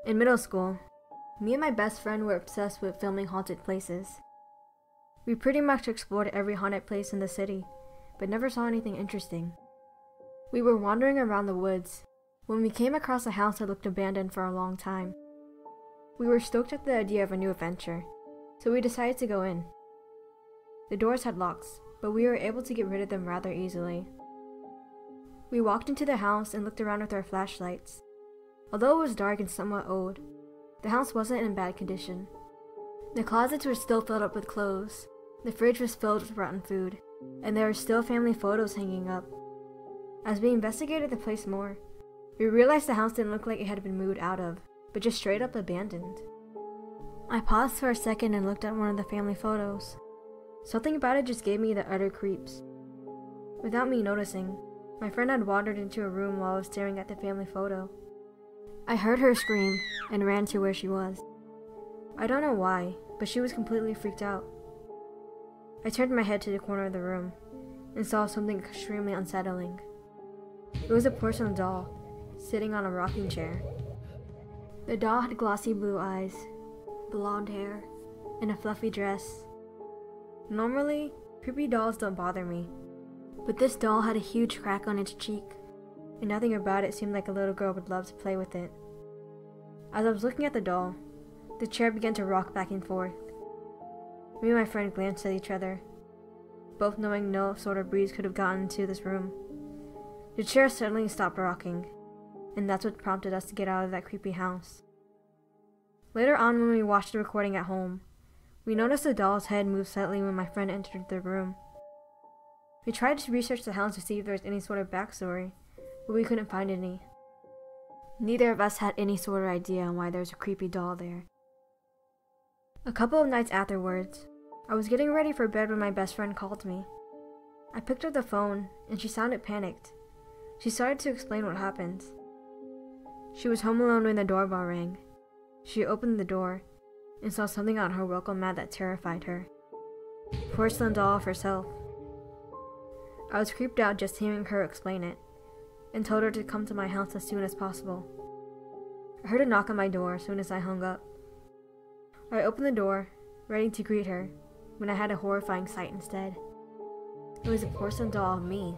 In middle school, me and my best friend were obsessed with filming haunted places. We pretty much explored every haunted place in the city, but never saw anything interesting. We were wandering around the woods when we came across a house that looked abandoned for a long time. We were stoked at the idea of a new adventure, so we decided to go in. The doors had locks, but we were able to get rid of them rather easily. We walked into the house and looked around with our flashlights. Although it was dark and somewhat old, the house wasn't in bad condition. The closets were still filled up with clothes, the fridge was filled with rotten food, and there were still family photos hanging up. As we investigated the place more, we realized the house didn't look like it had been moved out of, but just straight up abandoned. I paused for a second and looked at one of the family photos. Something about it just gave me the utter creeps. Without me noticing, my friend had wandered into a room while I was staring at the family photo. I heard her scream and ran to where she was. I don't know why, but she was completely freaked out. I turned my head to the corner of the room and saw something extremely unsettling. It was a porcelain doll, sitting on a rocking chair. The doll had glossy blue eyes, blonde hair, and a fluffy dress. Normally, creepy dolls don't bother me, but this doll had a huge crack on its cheek, and nothing about it seemed like a little girl would love to play with it. As I was looking at the doll, the chair began to rock back and forth. Me and my friend glanced at each other, both knowing no sort of breeze could have gotten into this room. The chair suddenly stopped rocking, and that's what prompted us to get out of that creepy house. Later on, when we watched the recording at home, we noticed the doll's head move slightly when my friend entered the room. We tried to research the house to see if there was any sort of backstory, but we couldn't find any. Neither of us had any sort of idea on why there was a creepy doll there. A couple of nights afterwards, I was getting ready for bed when my best friend called me. I picked up the phone, and she sounded panicked. She started to explain what happened. She was home alone when the doorbell rang. She opened the door and saw something on her welcome mat that terrified her. A porcelain doll of herself. I was creeped out just hearing her explain it, and told her to come to my house as soon as possible. I heard a knock on my door as soon as I hung up. I opened the door, ready to greet her, when I had a horrifying sight instead. It was a porcelain doll of me.